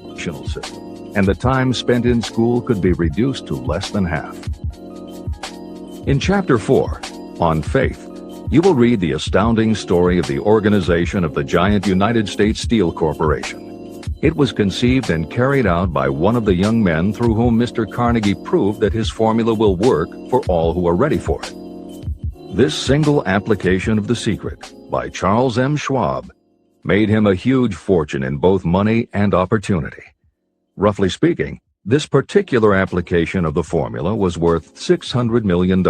educational system, and the time spent in school could be reduced to less than half. In Chapter 4, On Faith, you will read the astounding story of the organization of the giant United States Steel Corporation. It was conceived and carried out by one of the young men through whom Mr. Carnegie proved that his formula will work for all who are ready for it. This single application of the secret by Charles M. Schwab made him a huge fortune in both money and opportunity. Roughly speaking, this particular application of the formula was worth $600 million.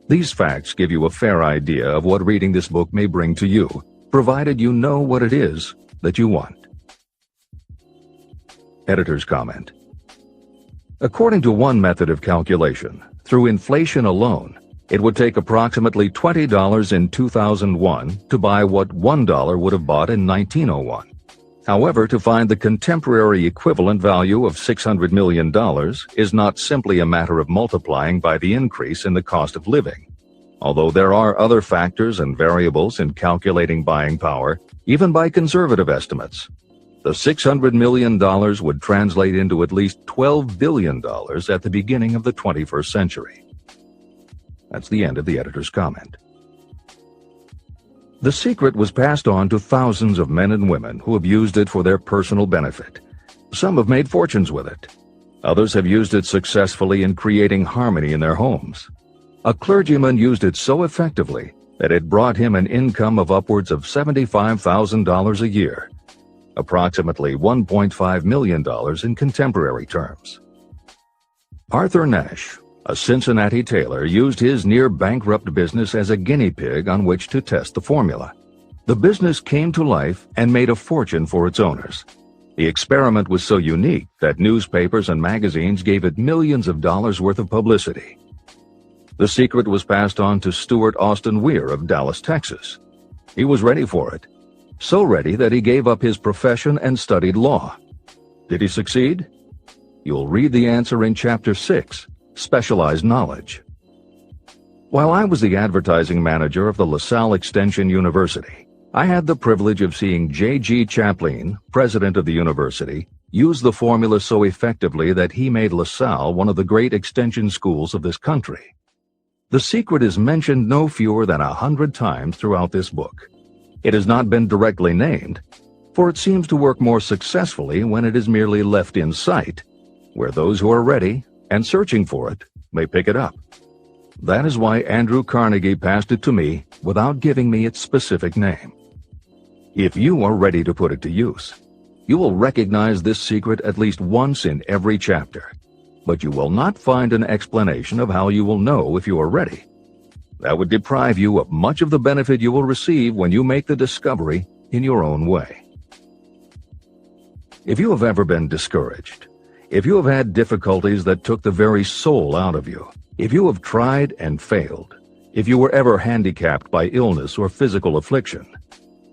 These facts give you a fair idea of what reading this book may bring to you, provided you know what it is that you want. Editor's comment. According to one method of calculation, through inflation alone, it would take approximately $20 in 2001 to buy what $1 would have bought in 1901. However, to find the contemporary equivalent value of $600 million is not simply a matter of multiplying by the increase in the cost of living. Although there are other factors and variables in calculating buying power, even by conservative estimates, the $600 million would translate into at least $12 billion at the beginning of the 21st century. That's the end of the editor's comment. The secret was passed on to thousands of men and women who have used it for their personal benefit. Some have made fortunes with it. Others have used it successfully in creating harmony in their homes. A clergyman used it so effectively that it brought him an income of upwards of $75,000 a year, approximately $1.5 million in contemporary terms. Arthur Nash, a Cincinnati tailor, used his near-bankrupt business as a guinea pig on which to test the formula. The business came to life and made a fortune for its owners. The experiment was so unique that newspapers and magazines gave it millions of dollars worth of publicity. The secret was passed on to Stuart Austin Weir of Dallas, Texas. He was ready for it, so ready that he gave up his profession and studied law. Did he succeed? You'll read the answer in Chapter 6, Specialized Knowledge. While I was the advertising manager of the LaSalle Extension University, I had the privilege of seeing J.G. Chaplin, president of the university, use the formula so effectively that he made LaSalle one of the great extension schools of this country. The secret is mentioned no fewer than 100 times throughout this book. It has not been directly named, for it seems to work more successfully when it is merely left in sight, where those who are ready and searching for it may pick it up. That is why Andrew Carnegie passed it to me without giving me its specific name. If you are ready to put it to use, you will recognize this secret at least once in every chapter, but you will not find an explanation of how you will know if you are ready. That would deprive you of much of the benefit you will receive when you make the discovery in your own way. If you have ever been discouraged, if you have had difficulties that took the very soul out of you, if you have tried and failed, if you were ever handicapped by illness or physical affliction,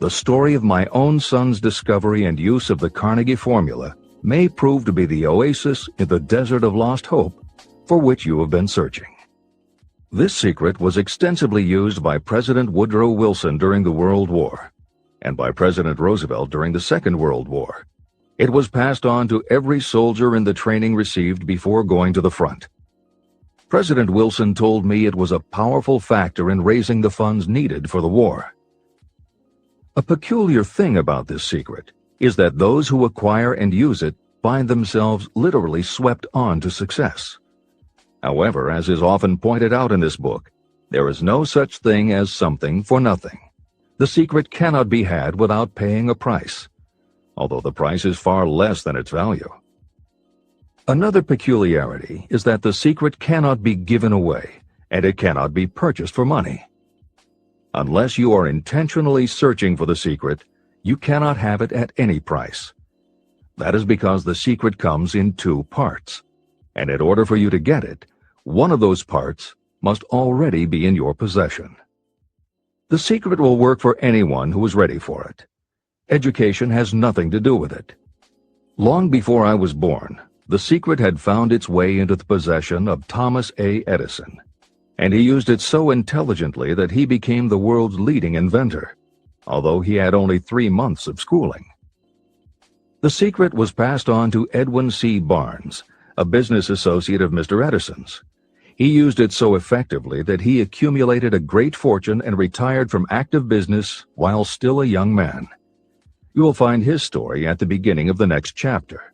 the story of my own son's discovery and use of the Carnegie formula may prove to be the oasis in the desert of lost hope for which you have been searching. This secret was extensively used by President Woodrow Wilson during the World War, and by President Roosevelt during the Second World War. It was passed on to every soldier in the training received before going to the front. President Wilson told me it was a powerful factor in raising the funds needed for the war. A peculiar thing about this secret is that those who acquire and use it find themselves literally swept on to success. However, as is often pointed out in this book, there is no such thing as something for nothing. The secret cannot be had without paying a price, although the price is far less than its value. Another peculiarity is that the secret cannot be given away, and it cannot be purchased for money. Unless you are intentionally searching for the secret, you cannot have it at any price. That is because the secret comes in two parts, and in order for you to get it, one of those parts must already be in your possession. The secret will work for anyone who is ready for it. Education has nothing to do with it. Long before I was born, the secret had found its way into the possession of Thomas A. Edison, and he used it so intelligently that he became the world's leading inventor, although he had only 3 months of schooling. The secret was passed on to Edwin C. Barnes, a business associate of Mr. Edison's. He used it so effectively that he accumulated a great fortune and retired from active business while still a young man. You will find his story at the beginning of the next chapter.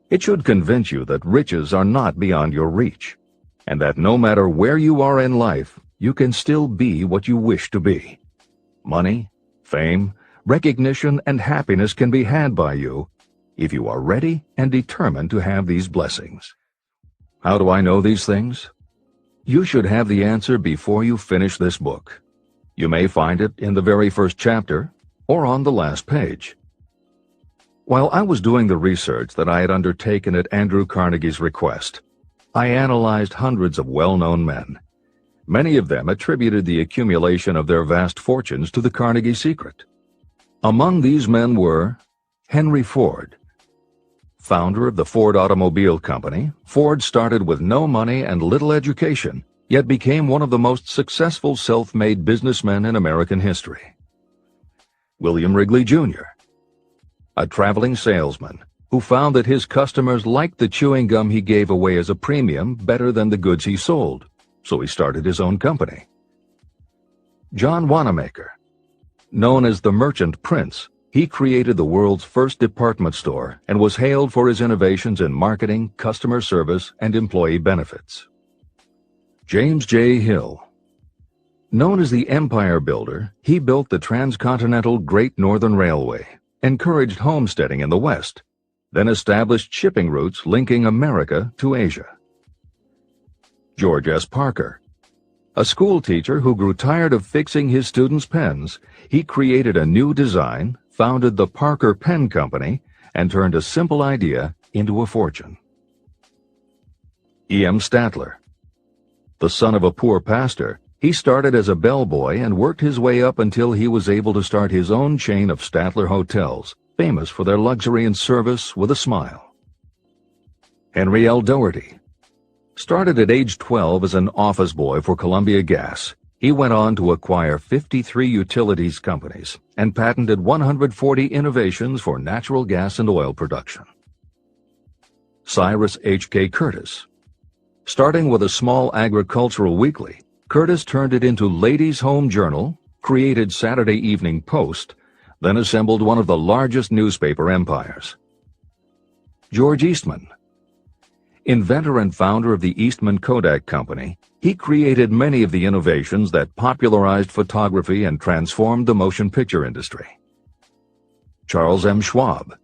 It should convince you that riches are not beyond your reach, and that no matter where you are in life, you can still be what you wish to be. Money, fame, recognition, and happiness can be had by you if you are ready and determined to have these blessings. How do I know these things? You should have the answer before you finish this book. You may find it in the very first chapter or on the last page. While I was doing the research that I had undertaken at Andrew Carnegie's request, I analyzed hundreds of well-known men. Many of them attributed the accumulation of their vast fortunes to the Carnegie secret. Among these men were Henry Ford. Founder of the Ford Automobile Company, Ford started with no money and little education, yet became one of the most successful self-made businessmen in American history. William Wrigley, Jr., a traveling salesman who found that his customers liked the chewing gum he gave away as a premium better than the goods he sold, so he started his own company. John Wanamaker. Known as the Merchant Prince, he created the world's first department store and was hailed for his innovations in marketing, customer service, and employee benefits. James J. Hill. Known as the Empire Builder, he built the transcontinental Great Northern Railway, encouraged homesteading in the West, then established shipping routes linking America to Asia. George S. Parker. A school teacher who grew tired of fixing his students' pens, he created a new design, founded the Parker Pen Company, and turned a simple idea into a fortune. E. M. Statler. The son of a poor pastor, he started as a bellboy and worked his way up until he was able to start his own chain of Statler hotels, famous for their luxury and service with a smile. Henry L. Doherty. Started at age 12 as an office boy for Columbia Gas, he went on to acquire 53 utilities companies and patented 140 innovations for natural gas and oil production. Cyrus H.K. Curtis. Starting with a small agricultural weekly, Curtis turned it into Ladies' Home Journal, created Saturday Evening Post, then assembled one of the largest newspaper empires. George Eastman. Inventor and founder of the Eastman Kodak Company, he created many of the innovations that popularized photography and transformed the motion picture industry. Charles M. Schwab.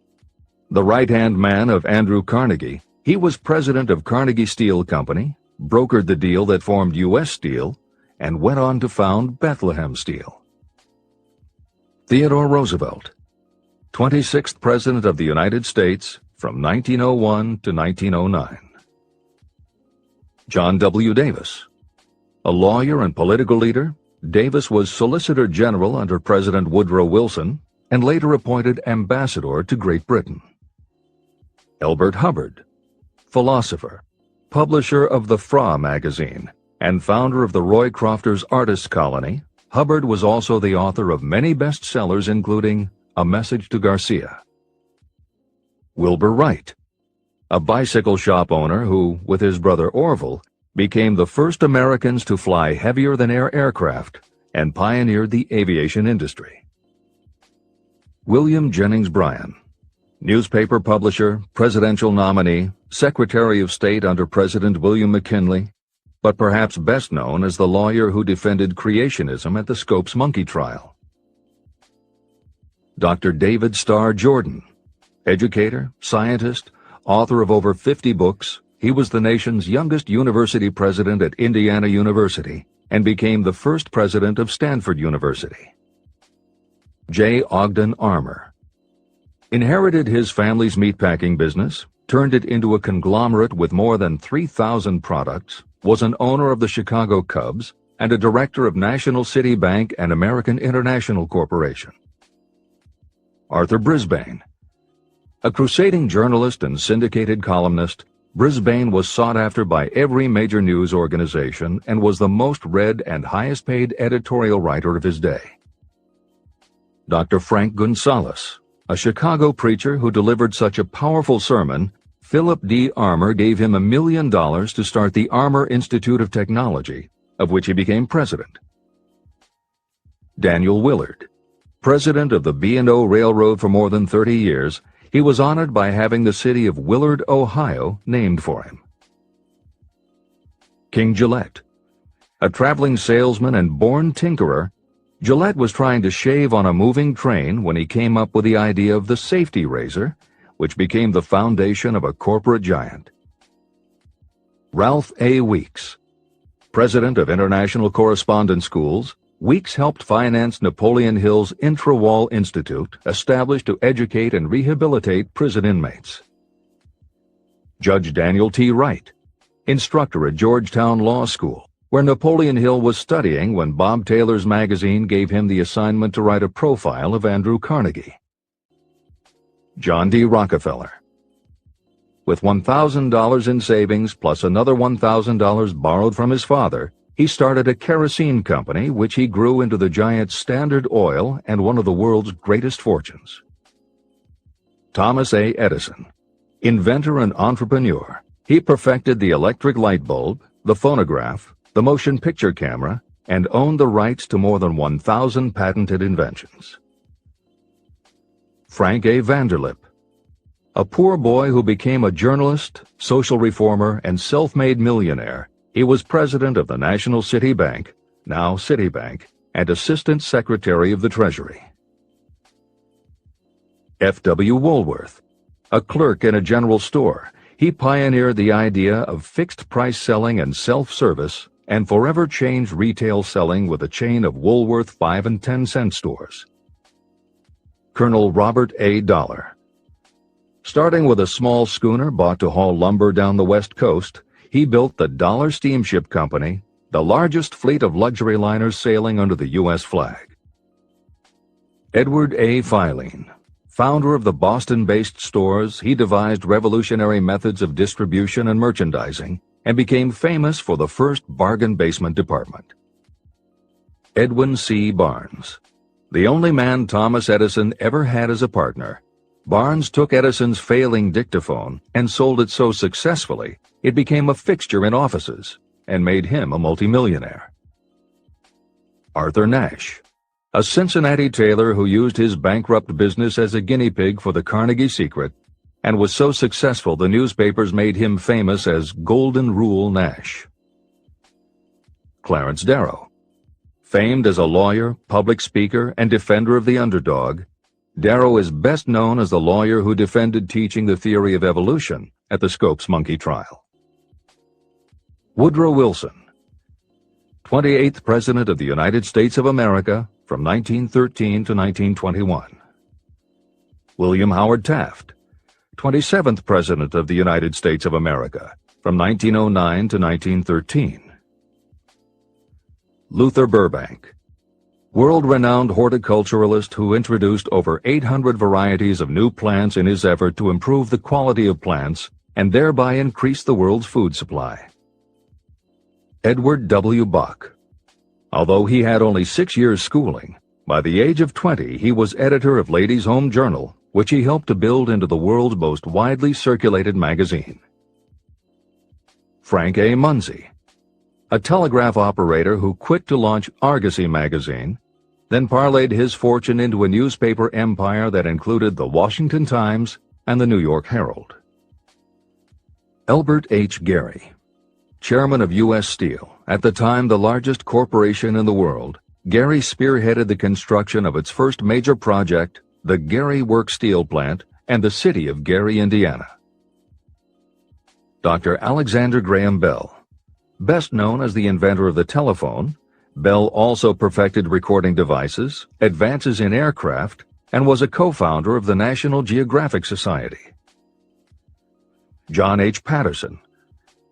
The right-hand man of Andrew Carnegie, he was president of Carnegie Steel Company, brokered the deal that formed U.S. Steel, and went on to found Bethlehem Steel. Theodore Roosevelt. 26th President of the United States from 1901 to 1909. John W. Davis. A lawyer and political leader, Davis was Solicitor General under President Woodrow Wilson and later appointed Ambassador to Great Britain. Elbert Hubbard. Philosopher, publisher of the Fra magazine, and founder of the Roy Crofters Artists Colony, Hubbard was also the author of many bestsellers including A Message to Garcia. Wilbur Wright. A bicycle shop owner who, with his brother Orville, became the first Americans to fly heavier-than-air aircraft and pioneered the aviation industry. William Jennings Bryan. Newspaper publisher, presidential nominee, Secretary of State under President William McKinley, but perhaps best known as the lawyer who defended creationism at the Scopes monkey trial. Dr. David Starr Jordan. Educator, scientist, author of over 50 books, he was the nation's youngest university president at Indiana University and became the first president of Stanford University. J. Ogden Armour. Inherited his family's meatpacking business, turned it into a conglomerate with more than 3,000 products, was an owner of the Chicago Cubs, and a director of National City Bank and American International Corporation. Arthur Brisbane. A crusading journalist and syndicated columnist, Brisbane was sought after by every major news organization and was the most read and highest-paid editorial writer of his day. Dr. Frank Gunsalis. A Chicago preacher who delivered such a powerful sermon, Philip D. Armour, gave him $1 million to start the Armour Institute of Technology, of which he became president. Daniel Willard. President of the B&O Railroad for more than 30 years, he was honored by having the city of Willard, Ohio, named for him. King Gillette. A traveling salesman and born tinkerer, Gillette was trying to shave on a moving train when he came up with the idea of the safety razor, which became the foundation of a corporate giant. Ralph A. Weeks. President of International Correspondence Schools, Weeks helped finance Napoleon Hill's Intrawall Institute, established to educate and rehabilitate prison inmates. Judge Daniel T. Wright. Instructor at Georgetown Law School, where Napoleon Hill was studying when Bob Taylor's magazine gave him the assignment to write a profile of Andrew Carnegie. John D. Rockefeller. With $1,000 in savings plus another $1,000 borrowed from his father, he started a kerosene company which he grew into the giant Standard Oil and one of the world's greatest fortunes. Thomas A. Edison. Inventor and entrepreneur, he perfected the electric light bulb, the phonograph, the motion picture camera, and owned the rights to more than 1,000 patented inventions. Frank A. Vanderlip. A poor boy who became a journalist, social reformer, and self-made millionaire, he was president of the National City Bank, now Citibank, and Assistant Secretary of the Treasury. F. W. Woolworth. A clerk in a general store, he pioneered the idea of fixed-price selling and self-service and forever changed retail selling with a chain of Woolworth 5 and 10 cent stores. Colonel Robert A. Dollar. Starting with a small schooner bought to haul lumber down the West Coast, he built the Dollar Steamship Company, the largest fleet of luxury liners sailing under the U.S. flag. Edward A. Filene. Founder of the Boston-based stores, he devised revolutionary methods of distribution and merchandising and became famous for the first bargain basement department. Edwin C. Barnes. The only man Thomas Edison ever had as a partner, Barnes took Edison's failing dictaphone and sold it so successfully it became a fixture in offices and made him a multimillionaire. Arthur Nash. A Cincinnati tailor who used his bankrupt business as a guinea pig for the Carnegie Secret and was so successful the newspapers made him famous as Golden Rule Nash. Clarence Darrow. Famed as a lawyer, public speaker, and defender of the underdog, Darrow is best known as the lawyer who defended teaching the theory of evolution at the Scopes monkey trial. Woodrow Wilson. 28th President of the United States of America from 1913 to 1921. William Howard Taft. 27th President of the United States of America from 1909 to 1913. Luther Burbank. World-renowned horticulturalist who introduced over 800 varieties of new plants in his effort to improve the quality of plants and thereby increase the world's food supply. Edward W. Bok. Although he had only 6 years schooling, by the age of 20 he was editor of Ladies' Home Journal, which he helped to build into the world's most widely circulated magazine. Frank A. Munsey. A telegraph operator who quit to launch Argosy magazine, then parlayed his fortune into a newspaper empire that included the Washington Times and the New York Herald. Elbert H. Gary. Chairman of U.S. Steel, at the time the largest corporation in the world, Gary spearheaded the construction of its first major project, the Gary Works Steel Plant, and the city of Gary, Indiana. Dr. Alexander Graham Bell. Best known as the inventor of the telephone, Bell also perfected recording devices, advances in aircraft, and was a co-founder of the National Geographic Society. John H. Patterson.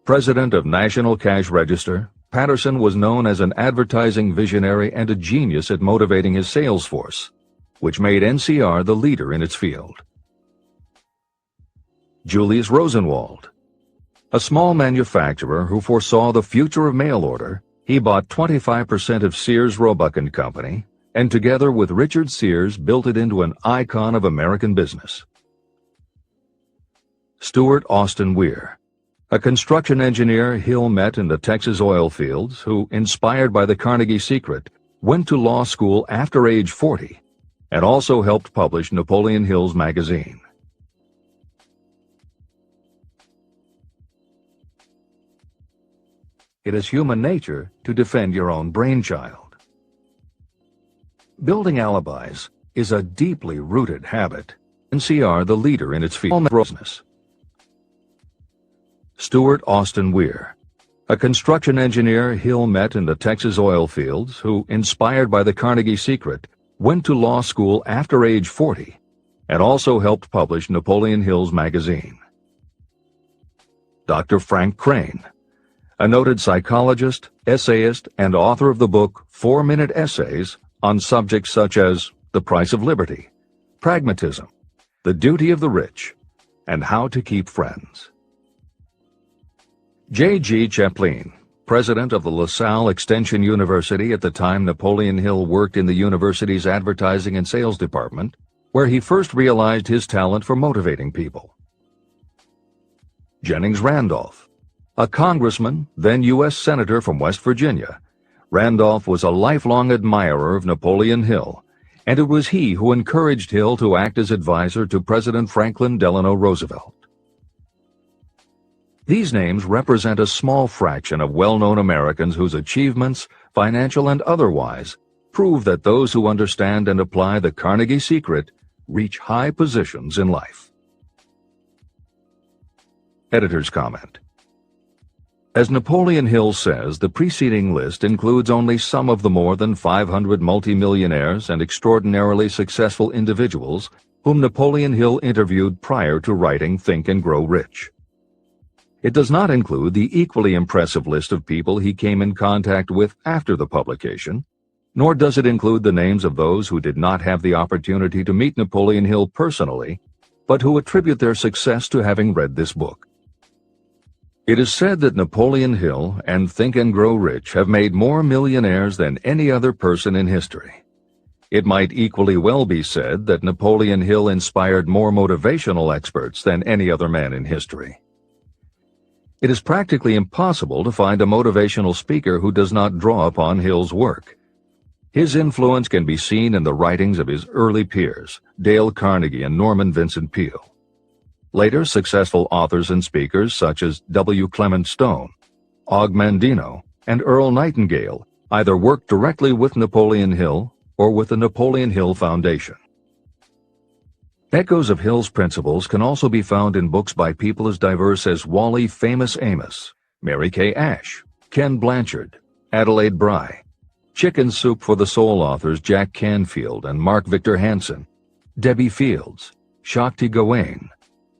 President of National Cash Register, Patterson was known as an advertising visionary and a genius at motivating his sales force, which made NCR the leader in its field. Julius Rosenwald. A small manufacturer who foresaw the future of mail order, he bought 25% of Sears Roebuck & Company, and together with Richard Sears built it into an icon of American business. Stuart Austin Weir, a construction engineer Hill met in the Texas oil fields who, inspired by the Carnegie Secret, went to law school after age 40 and also helped publish Napoleon Hill's magazine. It is human nature to defend your own brainchild. Building alibis is a deeply rooted habit, and NCR the leader in its field of business. Stuart Austin Weir, a construction engineer Hill met in the Texas oil fields who, inspired by the Carnegie Secret, went to law school after age 40 and also helped publish Napoleon Hill's magazine. Dr. Frank Crane, a noted psychologist, essayist, and author of the book 4-Minute Essays on subjects such as the price of liberty, pragmatism, the duty of the rich, and how to keep friends. J.G. Chaplin, president of the LaSalle Extension University at the time Napoleon Hill worked in the university's advertising and sales department, where he first realized his talent for motivating people. Jennings Randolph, a congressman, then U.S. Senator from West Virginia, Randolph was a lifelong admirer of Napoleon Hill, and it was he who encouraged Hill to act as advisor to President Franklin Delano Roosevelt. These names represent a small fraction of well-known Americans whose achievements, financial and otherwise, prove that those who understand and apply the Carnegie Secret reach high positions in life. Editor's comment. As Napoleon Hill says, the preceding list includes only some of the more than 500 multimillionaires and extraordinarily successful individuals whom Napoleon Hill interviewed prior to writing Think and Grow Rich. It does not include the equally impressive list of people he came in contact with after the publication, nor does it include the names of those who did not have the opportunity to meet Napoleon Hill personally, but who attribute their success to having read this book. It is said that Napoleon Hill and Think and Grow Rich have made more millionaires than any other person in history. It might equally well be said that Napoleon Hill inspired more motivational experts than any other man in history. It is practically impossible to find a motivational speaker who does not draw upon Hill's work. His influence can be seen in the writings of his early peers, Dale Carnegie and Norman Vincent Peale. Later, successful authors and speakers such as W. Clement Stone, Og Mandino, and Earl Nightingale either worked directly with Napoleon Hill or with the Napoleon Hill Foundation. Echoes of Hill's principles can also be found in books by people as diverse as Wally Famous Amos, Mary Kay Ash, Ken Blanchard, Adelaide Bry, Chicken Soup for the Soul authors Jack Canfield and Mark Victor Hansen, Debbie Fields, Shakti Gawain,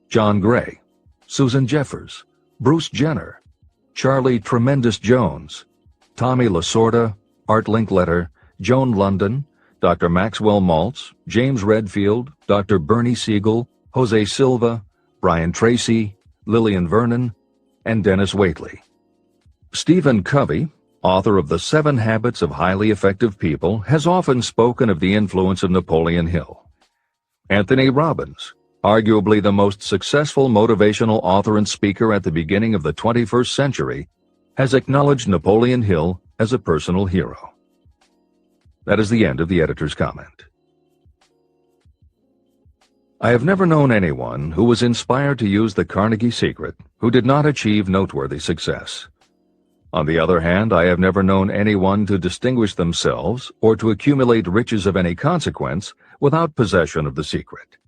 John Gray, Susan Jeffers, Bruce Jenner, Charlie Tremendous Jones, Tommy Lasorda, Art Linkletter, Joan London, Dr. Maxwell Maltz, James Redfield, Dr. Bernie Siegel, Jose Silva, Brian Tracy, Lillian Vernon, and Dennis Waitley. Stephen Covey, author of The 7 Habits of Highly Effective People, has often spoken of the influence of Napoleon Hill. Anthony Robbins, arguably the most successful motivational author and speaker at the beginning of the 21st century, has acknowledged Napoleon Hill as a personal hero. That is the end of the editor's comment. I have never known anyone who was inspired to use the Carnegie Secret who did not achieve noteworthy success. On the other hand, I have never known anyone to distinguish themselves or to accumulate riches of any consequence without possession of the secret.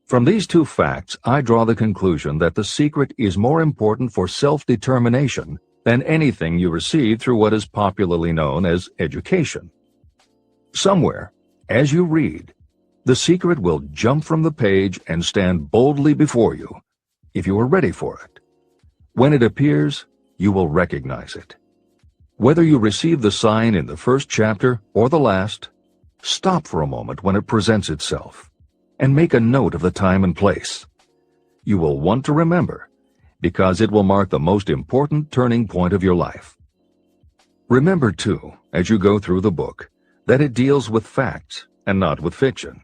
From these two facts, I draw the conclusion that the secret is more important for self-determination than anything you receive through what is popularly known as education. Somewhere, as you read, the secret will jump from the page and stand boldly before you, if you are ready for it. When it appears, you will recognize it. Whether you receive the sign in the first chapter or the last, stop for a moment when it presents itself, and make a note of the time and place. You will want to remember, because it will mark the most important turning point of your life. Remember, too, as you go through the book, that it deals with facts and not with fiction.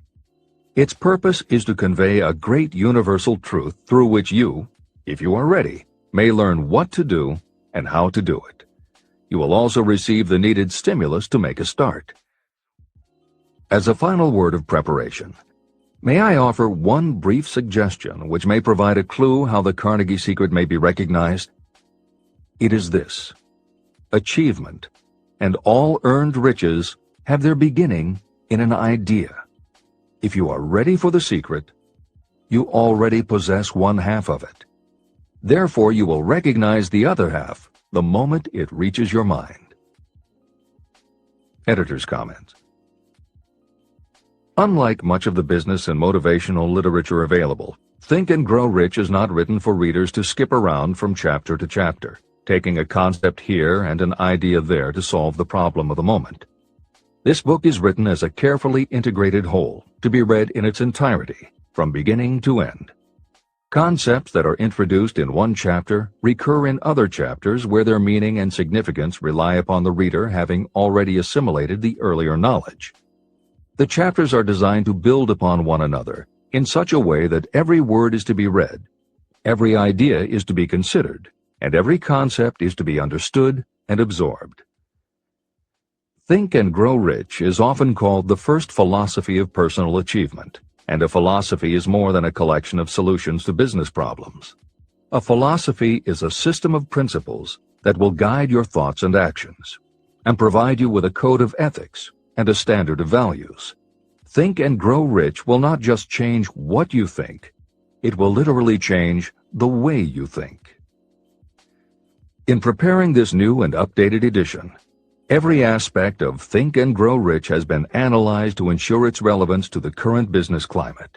Its purpose is to convey a great universal truth through which you, if you are ready, may learn what to do and how to do it. You will also receive the needed stimulus to make a start. As a final word of preparation, may I offer one brief suggestion which may provide a clue how the Carnegie Secret may be recognized? It is this: achievement and all earned riches have their beginning in an idea. If you are ready for the secret, you already possess one half of it. Therefore, you will recognize the other half the moment it reaches your mind. Editor's comments. Unlike much of the business and motivational literature available, Think and Grow Rich is not written for readers to skip around from chapter to chapter, taking a concept here and an idea there to solve the problem of the moment. This book is written as a carefully integrated whole, to be read in its entirety, from beginning to end. Concepts that are introduced in one chapter recur in other chapters where their meaning and significance rely upon the reader having already assimilated the earlier knowledge. The chapters are designed to build upon one another in such a way that every word is to be read, every idea is to be considered, and every concept is to be understood and absorbed. Think and Grow Rich is often called the first philosophy of personal achievement, and a philosophy is more than a collection of solutions to business problems. A philosophy is a system of principles that will guide your thoughts and actions, and provide you with a code of ethics and a standard of values. Think and Grow Rich will not just change what you think, it will literally change the way you think. In preparing this new and updated edition, every aspect of Think and Grow Rich has been analyzed to ensure its relevance to the current business climate.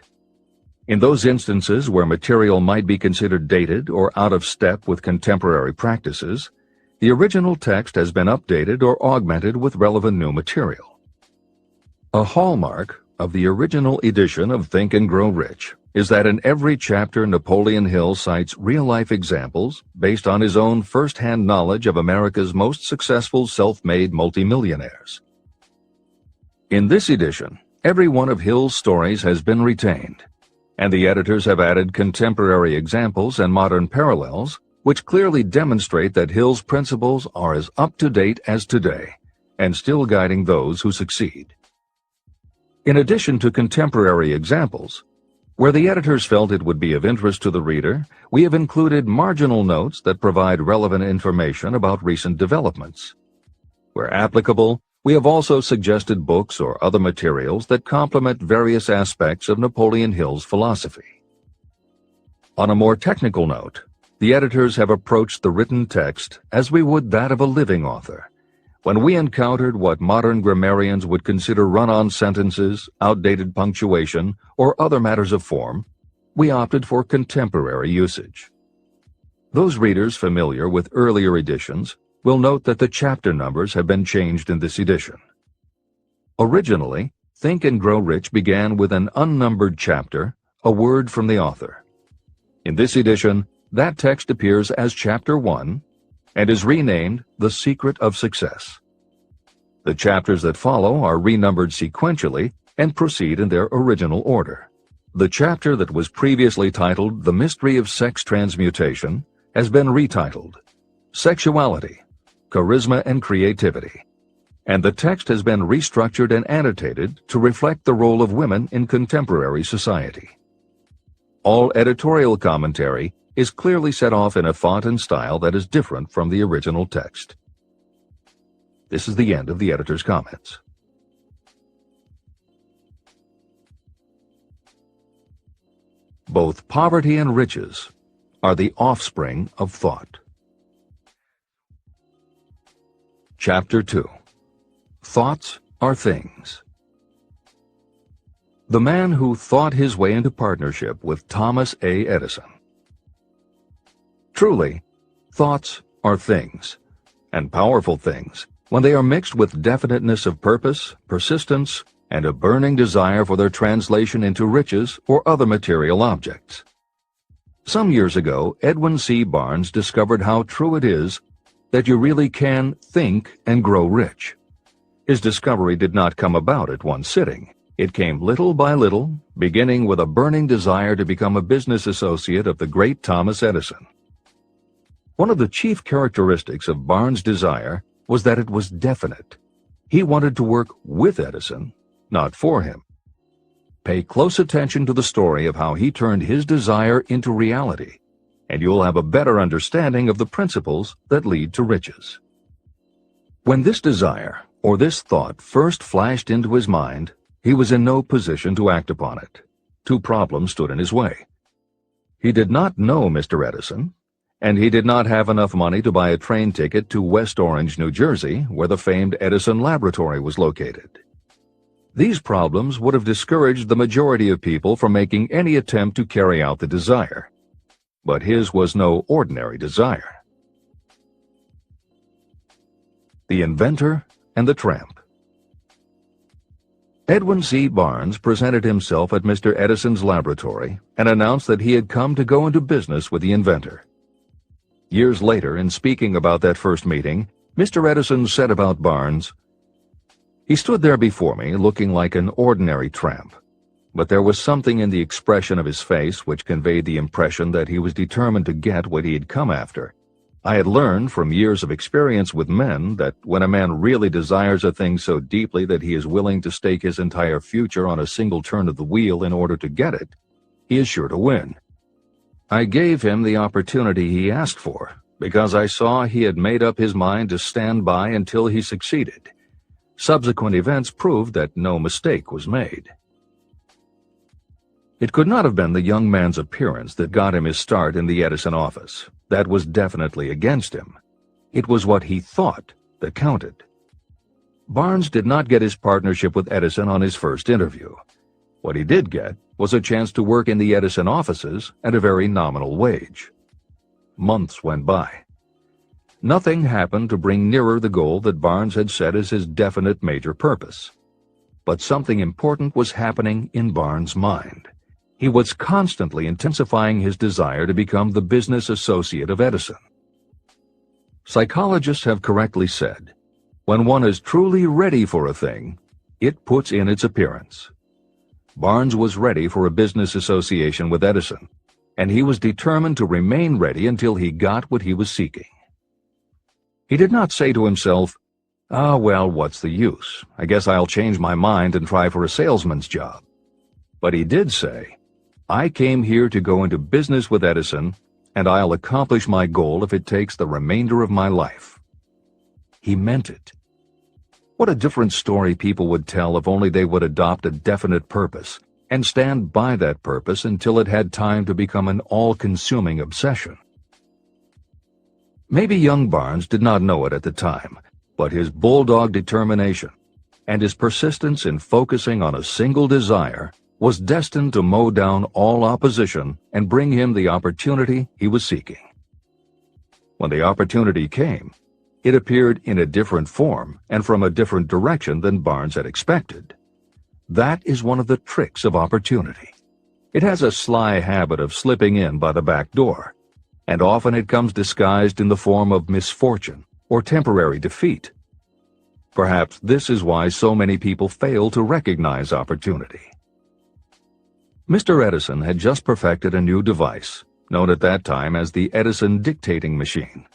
In those instances where material might be considered dated or out of step with contemporary practices, the original text has been updated or augmented with relevant new material. A hallmark of the original edition of Think and Grow Rich is that in every chapter Napoleon Hill cites real-life examples based on his own first-hand knowledge of America's most successful self-made multimillionaires. In this edition, every one of Hill's stories has been retained, and the editors have added contemporary examples and modern parallels which clearly demonstrate that Hill's principles are as up-to-date as today and still guiding those who succeed. In addition to contemporary examples, where the editors felt it would be of interest to the reader, we have included marginal notes that provide relevant information about recent developments. Where applicable, we have also suggested books or other materials that complement various aspects of Napoleon Hill's philosophy. On a more technical note, the editors have approached the written text as we would that of a living author. When we encountered what modern grammarians would consider run-on sentences, outdated punctuation, or other matters of form, we opted for contemporary usage. Those readers familiar with earlier editions will note that the chapter numbers have been changed in this edition. Originally, Think and Grow Rich began with an unnumbered chapter, a word from the author. In this edition, that text appears as Chapter 1 and is renamed The Secret of Success. The chapters that follow are renumbered sequentially and proceed in their original order. The chapter that was previously titled The Mystery of Sex Transmutation has been retitled Sexuality, Charisma and Creativity, and the text has been restructured and annotated to reflect the role of women in contemporary society. All editorial commentary is clearly set off in a font and style that is different from the original text. This is the end of the editor's comments. Both poverty and riches are the offspring of thought. Chapter 2. Thoughts are things. The man who thought his way into partnership with Thomas A. Edison. Truly, thoughts are things, and powerful things, when they are mixed with definiteness of purpose, persistence, and a burning desire for their translation into riches or other material objects. Some years ago, Edwin C. Barnes discovered how true it is that you really can think and grow rich. His discovery did not come about at one sitting. It came little by little, beginning with a burning desire to become a business associate of the great Thomas Edison. One of the chief characteristics of Barnes' desire was that it was definite. He wanted to work with Edison, not for him. Pay close attention to the story of how he turned his desire into reality, and you'll have a better understanding of the principles that lead to riches. When this desire, or this thought, first flashed into his mind, he was in no position to act upon it. Two problems stood in his way. He did not know Mr. Edison, and he did not have enough money to buy a train ticket to West Orange, New Jersey, where the famed Edison Laboratory was located. These problems would have discouraged the majority of people from making any attempt to carry out the desire. But his was no ordinary desire. The Inventor and the Tramp. Edwin C. Barnes presented himself at Mr. Edison's laboratory and announced that he had come to go into business with the inventor. Years later, in speaking about that first meeting, Mr. Edison said about Barnes, "He stood there before me looking like an ordinary tramp, but there was something in the expression of his face which conveyed the impression that he was determined to get what he had come after. I had learned from years of experience with men that when a man really desires a thing so deeply that he is willing to stake his entire future on a single turn of the wheel in order to get it, he is sure to win. I gave him the opportunity he asked for, because I saw he had made up his mind to stand by until he succeeded. Subsequent events proved that no mistake was made." It could not have been the young man's appearance that got him his start in the Edison office. That was definitely against him. It was what he thought that counted. Barnes did not get his partnership with Edison on his first interview. What he did get was a chance to work in the Edison offices at a very nominal wage. Months went by. Nothing happened to bring nearer the goal that Barnes had set as his definite major purpose. But something important was happening in Barnes' mind. He was constantly intensifying his desire to become the business associate of Edison. Psychologists have correctly said, when one is truly ready for a thing, it puts in its appearance. Barnes was ready for a business association with Edison, and he was determined to remain ready until he got what he was seeking. He did not say to himself, well, what's the use? I guess I'll change my mind and try for a salesman's job. But he did say, I came here to go into business with Edison, and I'll accomplish my goal if it takes the remainder of my life. He meant it. What a different story people would tell if only they would adopt a definite purpose and stand by that purpose until it had time to become an all-consuming obsession. Maybe young Barnes did not know it at the time, but his bulldog determination and his persistence in focusing on a single desire was destined to mow down all opposition and bring him the opportunity he was seeking. When the opportunity came, it appeared in a different form and from a different direction than Barnes had expected. That is one of the tricks of opportunity. It has a sly habit of slipping in by the back door, and often it comes disguised in the form of misfortune or temporary defeat. Perhaps this is why so many people fail to recognize opportunity. Mr. Edison had just perfected a new device, known at that time as the Edison dictating machine.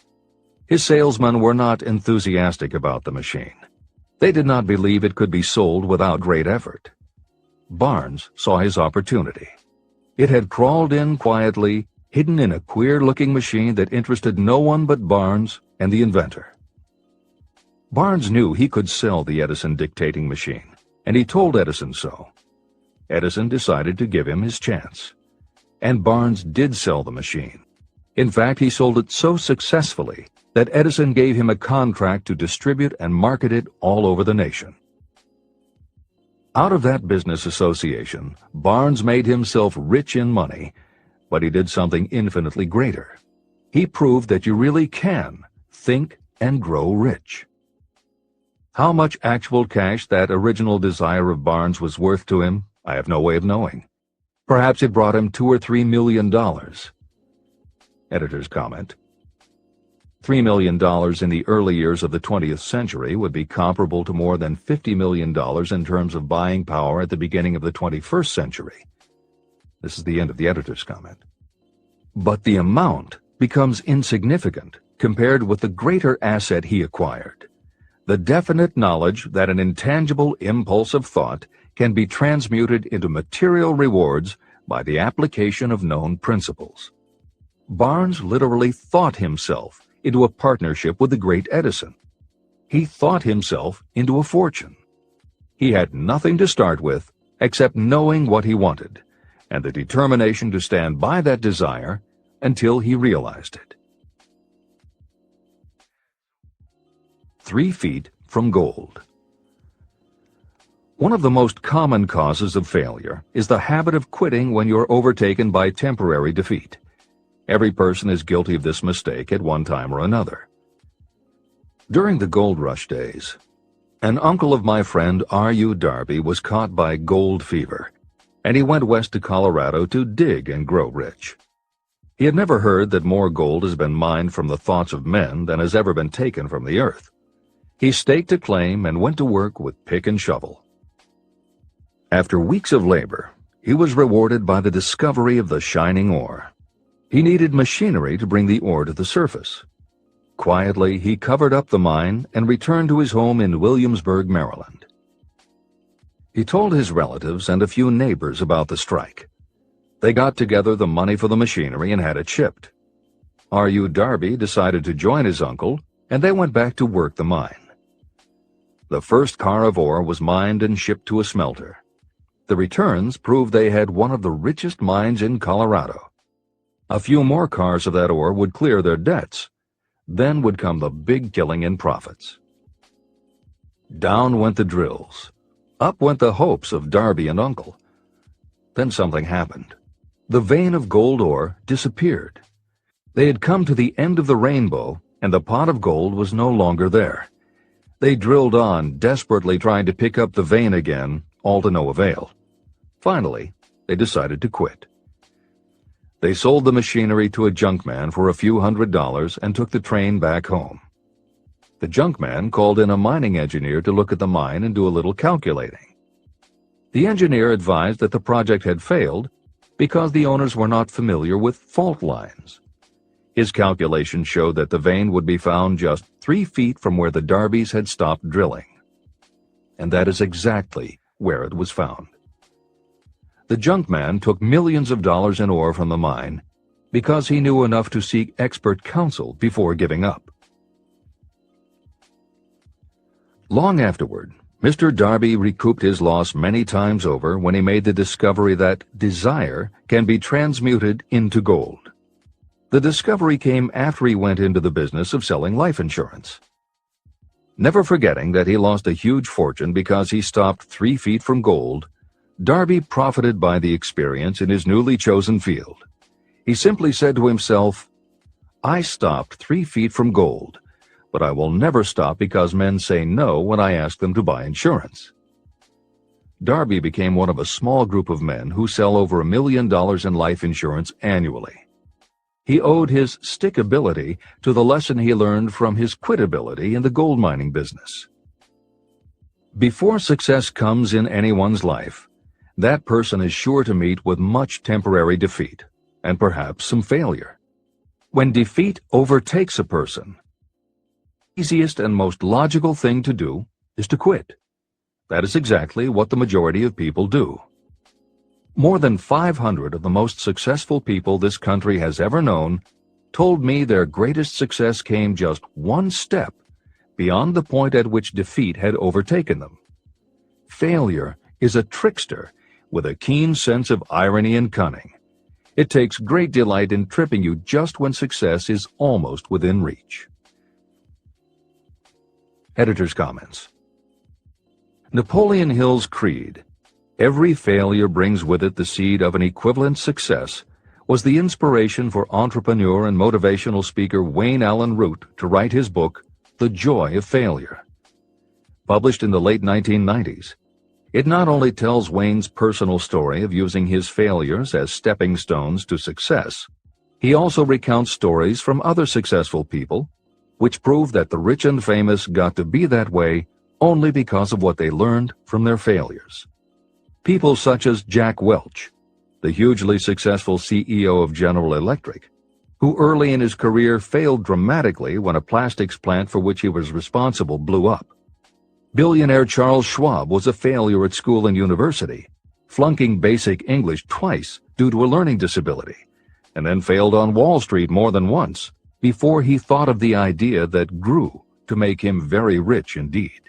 His salesmen were not enthusiastic about the machine. They did not believe it could be sold without great effort. Barnes saw his opportunity. It had crawled in quietly, hidden in a queer-looking machine that interested no one but Barnes and the inventor. Barnes knew he could sell the Edison dictating machine, and he told Edison so. Edison decided to give him his chance. And Barnes did sell the machine. In fact, he sold it so successfully that Edison gave him a contract to distribute and market it all over the nation. Out of that business association, Barnes made himself rich in money, but he did something infinitely greater. He proved that you really can think and grow rich. How much actual cash that original desire of Barnes was worth to him, I have no way of knowing. Perhaps it brought him $2 or $3 million. Editor's comment. $3 million in the early years of the 20th century would be comparable to more than $50 million in terms of buying power at the beginning of the 21st century. This is the end of the editor's comment. But the amount becomes insignificant compared with the greater asset he acquired, the definite knowledge that an intangible impulse of thought can be transmuted into material rewards by the application of known principles. Barnes literally thought himself into a partnership with the great Edison. He thought himself into a fortune. He had nothing to start with except knowing what he wanted and the determination to stand by that desire until he realized it. 3 feet from gold. One of the most common causes of failure is the habit of quitting when you're overtaken by temporary defeat. Every person is guilty of this mistake at one time or another. During the gold rush days, an uncle of my friend R.U. Darby was caught by gold fever, and he went west to Colorado to dig and grow rich. He had never heard that more gold has been mined from the thoughts of men than has ever been taken from the earth. He staked a claim and went to work with pick and shovel. After weeks of labor, he was rewarded by the discovery of the shining ore. He needed machinery to bring the ore to the surface. Quietly, he covered up the mine and returned to his home in Williamsburg, Maryland. He told his relatives and a few neighbors about the strike. They got together the money for the machinery and had it shipped. R.U. Darby decided to join his uncle, and they went back to work the mine. The first car of ore was mined and shipped to a smelter. The returns proved they had one of the richest mines in Colorado. A few more cars of that ore would clear their debts. Then would come the big killing in profits. Down went the drills. Up went the hopes of Darby and Uncle. Then something happened. The vein of gold ore disappeared. They had come to the end of the rainbow, and the pot of gold was no longer there. They drilled on, desperately trying to pick up the vein again, all to no avail. Finally, they decided to quit. They sold the machinery to a junkman for a few $100s and took the train back home. The junkman called in a mining engineer to look at the mine and do a little calculating. The engineer advised that the project had failed because the owners were not familiar with fault lines. His calculations showed that the vein would be found just 3 feet from where the Darbys had stopped drilling. And that is exactly where it was found. The junkman took millions of dollars in ore from the mine because he knew enough to seek expert counsel before giving up. Long afterward, Mr. Darby recouped his loss many times over when he made the discovery that desire can be transmuted into gold. The discovery came after he went into the business of selling life insurance. Never forgetting that he lost a huge fortune because he stopped 3 feet from gold, Darby profited by the experience in his newly chosen field. He simply said to himself, "I stopped 3 feet from gold, but I will never stop because men say no when I ask them to buy insurance." Darby became one of a small group of men who sell over $1 million in life insurance annually. He owed his stickability to the lesson he learned from his quitability in the gold mining business. Before success comes in anyone's life, that person is sure to meet with much temporary defeat, and perhaps some failure. When defeat overtakes a person, the easiest and most logical thing to do is to quit. That is exactly what the majority of people do. More than 500 of the most successful people this country has ever known told me their greatest success came just one step beyond the point at which defeat had overtaken them. Failure is a trickster with a keen sense of irony and cunning. It takes great delight in tripping you just when success is almost within reach. Editor's comments. Napoleon Hill's creed, "Every failure brings with it the seed of an equivalent success," was the inspiration for entrepreneur and motivational speaker Wayne Allen Root to write his book, The Joy of Failure. Published in the late 1990s, it not only tells Wayne's personal story of using his failures as stepping stones to success, he also recounts stories from other successful people which prove that the rich and famous got to be that way only because of what they learned from their failures. People such as Jack Welch, the hugely successful CEO of General Electric, who early in his career failed dramatically when a plastics plant for which he was responsible blew up. Billionaire Charles Schwab was a failure at school and university, flunking basic English twice due to a learning disability, and then failed on Wall Street more than once before he thought of the idea that grew to make him very rich indeed.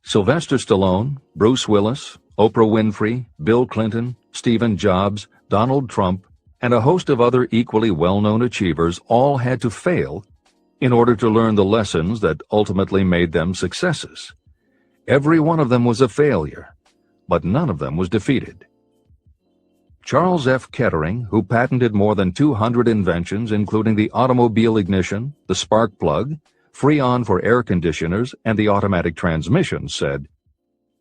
Sylvester Stallone, Bruce Willis, Oprah Winfrey, Bill Clinton, Stephen Jobs, Donald Trump, and a host of other equally well-known achievers all had to fail in order to learn the lessons that ultimately made them successes. Every one of them was a failure, but none of them was defeated. Charles F. Kettering, who patented more than 200 inventions including the automobile ignition, the spark plug, Freon for air conditioners, and the automatic transmission, said,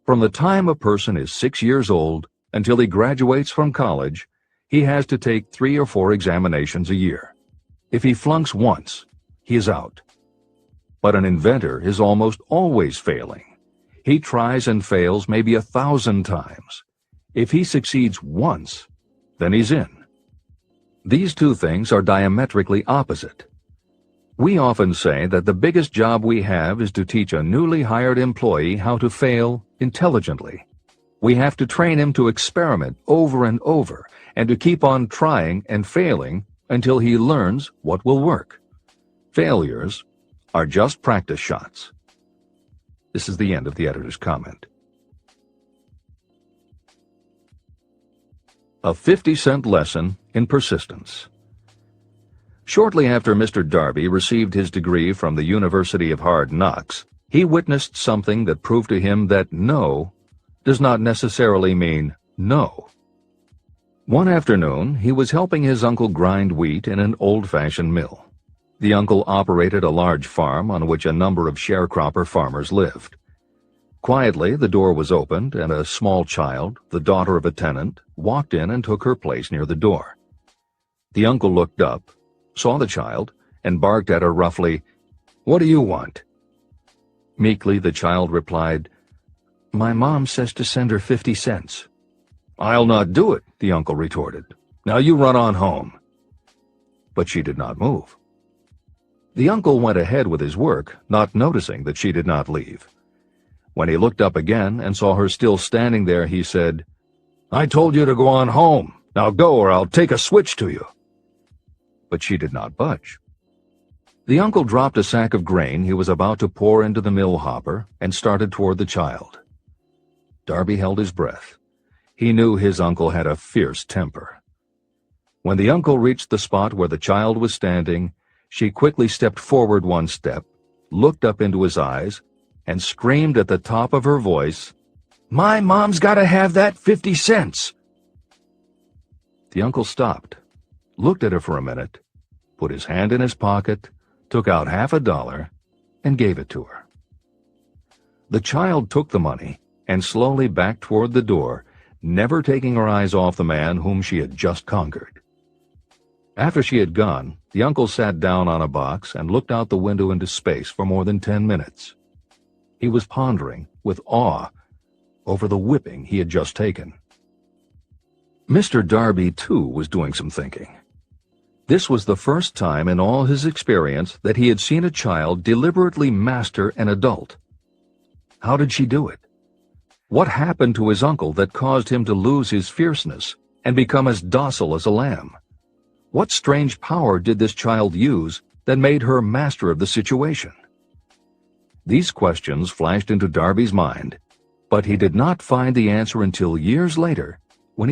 "From the time a person is 6 years old until he graduates from college, he has to take 3 or 4 examinations a year. If he flunks once, he is out. But an inventor is almost always failing. He tries and fails maybe 1,000 times. If he succeeds once, then he's in." These two things are diametrically opposite. We often say that the biggest job we have is to teach a newly hired employee how to fail intelligently. We have to train him to experiment over and over and to keep on trying and failing until he learns what will work. Failures are just practice shots. This is the end of the editor's comment. A 50-cent lesson in persistence. Shortly after Mr. Darby received his degree from the University of Hard Knocks, he witnessed something that proved to him that no does not necessarily mean no. One afternoon, he was helping his uncle grind wheat in an old-fashioned mill. The uncle operated a large farm on which a number of sharecropper farmers lived. Quietly, the door was opened, and a small child, the daughter of a tenant, walked in and took her place near the door. The uncle looked up, saw the child, and barked at her roughly, "What do you want?" Meekly, the child replied, "My mom says to send her 50 cents. "I'll not do it," the uncle retorted. "Now you run on home." But she did not move. The uncle went ahead with his work, not noticing that she did not leave. When he looked up again and saw her still standing there, he said, "I told you to go on home. Now go, or I'll take a switch to you." But she did not budge. The uncle dropped a sack of grain he was about to pour into the mill hopper and started toward the child. Darby held his breath. He knew his uncle had a fierce temper. When the uncle reached the spot where the child was standing, she quickly stepped forward one step, looked up into his eyes, and screamed at the top of her voice, "My mom's got to have that 50 cents!" The uncle stopped, looked at her for a minute, put his hand in his pocket, took out $50, and gave it to her. The child took the money and slowly backed toward the door, never taking her eyes off the man whom she had just conquered. After she had gone, the uncle sat down on a box and looked out the window into space for more than 10 minutes. He was pondering, with awe, over the whipping he had just taken. Mr. Darby, too, was doing some thinking. This was the first time in all his experience that he had seen a child deliberately master an adult. How did she do it? What happened to his uncle that caused him to lose his fierceness and become as docile as a lamb? What strange power did this child use that made her master of the situation? These questions flashed into Darby's mind, but he did not find the answer until years later